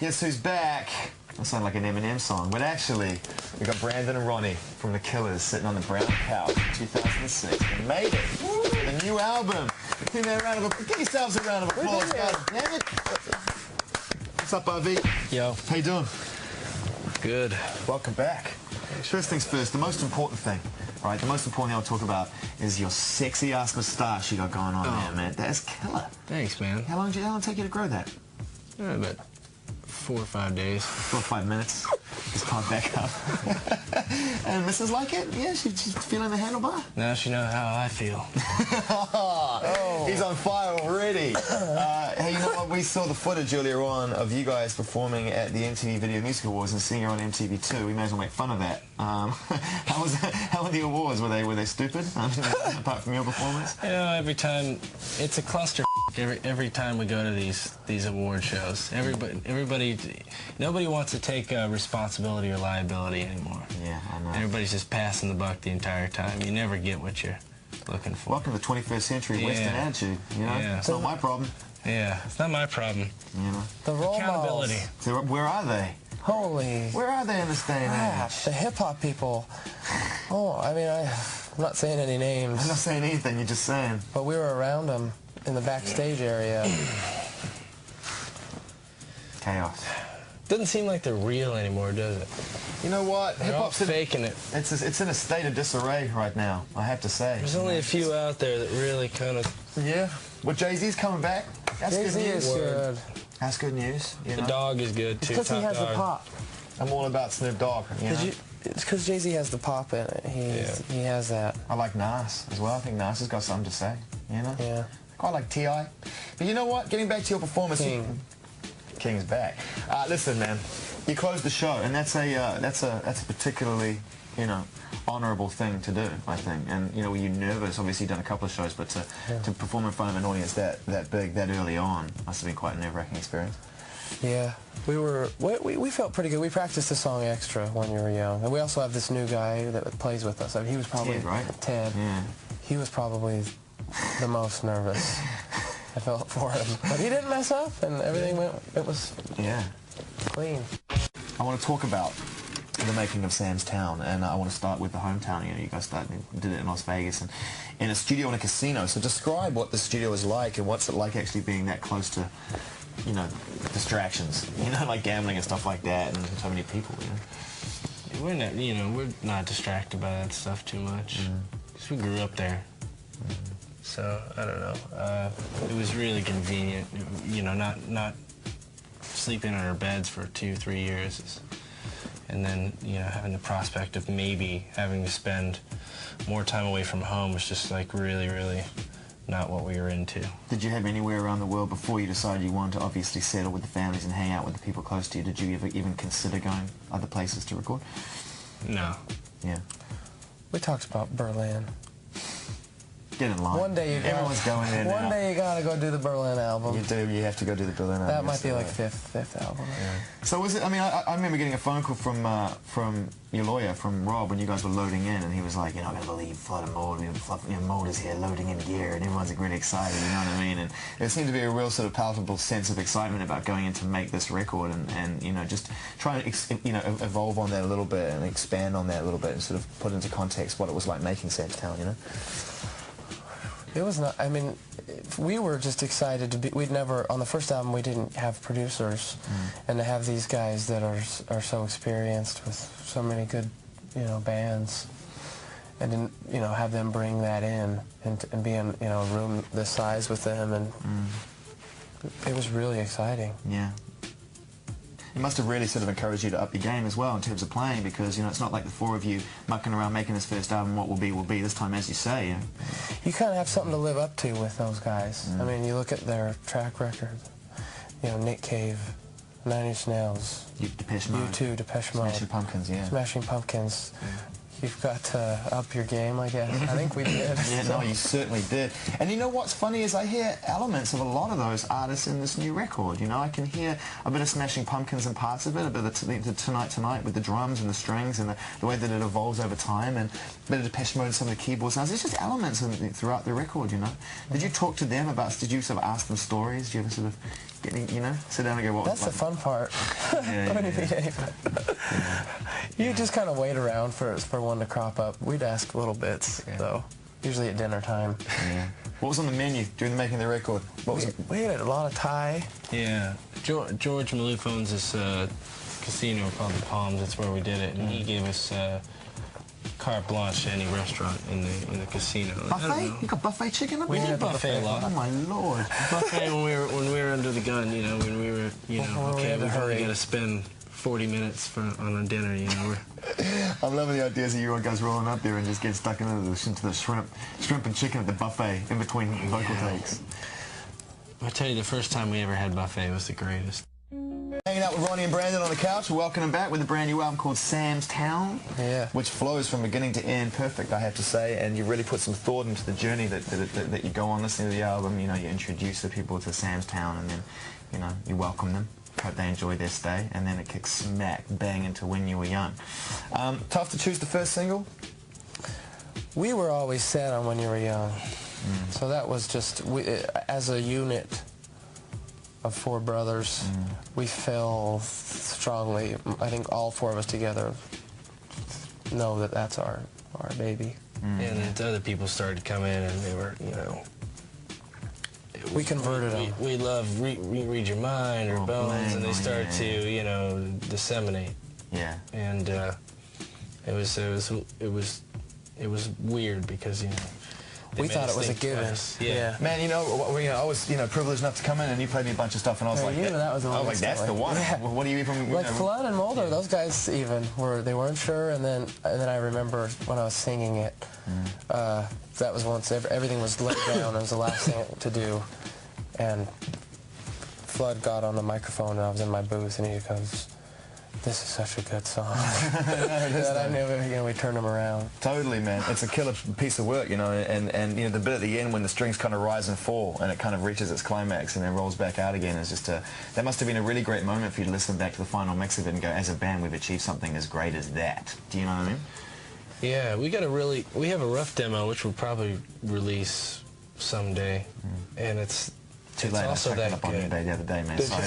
Guess who's back? That sounds like an Eminem song, but actually, we got Brandon and Ronnie from The Killers sitting on the brown couch in 2006. They made it. The new album. Give yourselves a round of applause, God damn it. What's up, RV? Yo. How you doing? Good. Welcome back. First things first, the most important thing, right? The most important thing I'll talk about is your sexy-ass moustache you got going on there, man. That's killer. Thanks, man. How long did it take you to grow that? About 4 or 5 days. 4 or 5 minutes. Just pop back up. And Mrs. like it? Yeah, she's feeling the handlebar? Now she knows how I feel. Oh. He's on fire already. Hey, you know what? We saw the footage earlier on of you guys performing at the MTV Video Music Awards and seeing her on MTV2. We may as well make fun of that. How were the awards? Were they stupid? Apart from your performance? You know, every time it's a cluster. Every time we go to these award shows, nobody wants to take responsibility or liability anymore. Yeah, I know. Everybody's just passing the buck the entire time. You never get what you're looking for. Welcome to the 21st century Western attitude. You know, it's not my problem. Yeah, it's not my problem. You know, the role accountability. So where are they? Holy. Where are they in this day and age? The hip-hop people. Oh, I mean, I'm not saying any names. I'm not saying anything, you're just saying. But we were around them in the backstage area. Chaos. Doesn't seem like they're real anymore, does it? You know what? Hip-hop's faking it. It's in a state of disarray right now, I have to say. There's only a few out there that really kind of... Yeah. Well, Jay-Z's coming back. That's good news. Jay-Z is good. That's good news. You know? The dog is good, too. Because he has the pop. I'm all about Snoop Dogg. It's because Jay-Z has the pop in it. He has that. I like Nas as well. I think Nas has got something to say. You know? Yeah. I quite like T.I. But you know what? Getting back to your performance... King's back. Listen, man, you closed the show, and that's a particularly, you know, honourable thing to do, I think. And you know, were you nervous? Obviously, you've done a couple of shows, but to perform in front of an audience that big, that early on, must have been quite a nerve-wracking experience. Yeah, we felt pretty good. We practiced the song extra when you were young, and we also have this new guy that plays with us. I mean, he was probably Ted, right? Ted. Yeah. He was probably the most nervous. I felt for him, but he didn't mess up, and everything went. It was clean. I want to talk about the making of Sam's Town, and I want to start with the hometown. You know, you guys did it in Las Vegas, and in a studio in a casino. So describe what the studio is like, and what's it like actually being that close to, you know, distractions. You know, like gambling and stuff like that, and so many people. You know, we're not distracted by that stuff too much. Because we grew up there. So, I don't know, it was really convenient, you know, not sleeping in our beds for 2-3 years, and then, you know, having the prospect of maybe having to spend more time away from home was just, like, really, really not what we were into. Did you have anywhere around the world before you decided you wanted to obviously settle with the families and hang out with the people close to you? Did you ever even consider going other places to record? No. Yeah. We talked about Berlin. Get in line. One day everyone's going there now. One day you gotta go do the Berlin album. You do. You have to go do the Berlin album. That might be like fifth album. Yeah. So was it? I mean, I remember getting a phone call from your lawyer, from Rob, when you guys were loading in, and he was like, "You're not gonna believe Flood and Mold. Mold is here loading in gear, and everyone's like really excited." You know what I mean? And there seemed to be a real sort of palpable sense of excitement about going in to make this record, and you know, just trying to evolve on that a little bit and expand on that a little bit, and sort of put into context what it was like making Sam's Town. You know. It was not, I mean, we were just excited to be, we'd never, on the first album we didn't have producers, and to have these guys that are so experienced with so many good, you know, bands, and then, you know, have them bring that in, and be in, you know, a room this size with them, and it was really exciting. Yeah. It must have really sort of encouraged you to up your game as well in terms of playing, because, you know, it's not like the four of you mucking around making this first album, what will be will be. This time, as you say, you know. You kind of have something to live up to with those guys. I mean, you look at their track record, you know, Nick Cave, Nine Inch Nails, Depeche Mode. U2, Depeche Mode. Smashing Pumpkins, yeah. Smashing Pumpkins. you've got to up your game, I guess. I think we did. Yeah, no, you certainly did. And you know what's funny is I hear elements of a lot of those artists in this new record. You know, I can hear a bit of Smashing Pumpkins and parts of it, a bit of the Tonight with the drums and the strings and the way that it evolves over time, and a bit of Depeche Mode and some of the keyboard sounds. There's just elements throughout the record, you know. Did you talk to them about, did you sort of ask them stories? Did you ever sort of, you know, sit down and go, what That's the fun part. You just kind of wait around for one to crop up. We'd ask little bits, though, usually at dinner time. Yeah. What was on the menu during the making of the record? What was we had a lot of Thai. Yeah. George Maloof owns this casino called the Palms. That's where we did it, and he gave us carte blanche to any restaurant in the casino. Buffet? You got buffet chicken up We there? did buffet a lot. Oh my lord! Buffet when we were under the gun, you know, when we were, you know, okay, we've only got to spend 40 minutes on a dinner, you know. I'm loving the ideas of you guys rolling up there and just getting stuck into the shrimp and chicken at the buffet in between vocal takes. I tell you, the first time we ever had buffet was the greatest. Hanging out with Ronnie and Brandon on the couch. We're welcoming them back with a brand new album called Sam's Town, which flows from beginning to end perfect, I have to say, and you really put some thought into the journey that you go on listening to the album. You know, you introduce the people to Sam's Town, and then, you know, you welcome them. Hope they enjoy their stay, and then it kicks smack bang into When You Were Young. Tough to choose the first single? We were always set on When You Were Young. So that was just, as a unit of four brothers, we feel strongly, I think all four of us together know that that's our baby. And then other people started to come in, and they were, you know, we converted them. We love Read Your Mind or Bones, and they started to, you know, disseminate. Yeah. And it was weird because, you know, we thought it was a given. Yeah. Man, you know, I was, you know, privileged enough to come in, and you played me a bunch of stuff, and I was like, that was the one. I was like, that's the one. Yeah. What do you even? Like Flood and Mulder, those guys even weren't sure, and then I remember when I was singing it, that was once everything was laid down. It was the last thing to do, and Flood got on the microphone, and I was in my booth, and he goes, "This is such a good song." That I knew, you know, we turned him around. Totally, man. It's a killer piece of work, you know, and you know, the bit at the end when the strings kind of rise and fall and it kind of reaches its climax and then rolls back out again is just that must have been a really great moment for you to listen back to the final mix of it and go, as a band, we've achieved something as great as that. Do you know what I mean? Yeah, we have a rough demo which we'll probably release someday, and it's Too late. also I checked that up on good. eBay the other day, man. Sorry.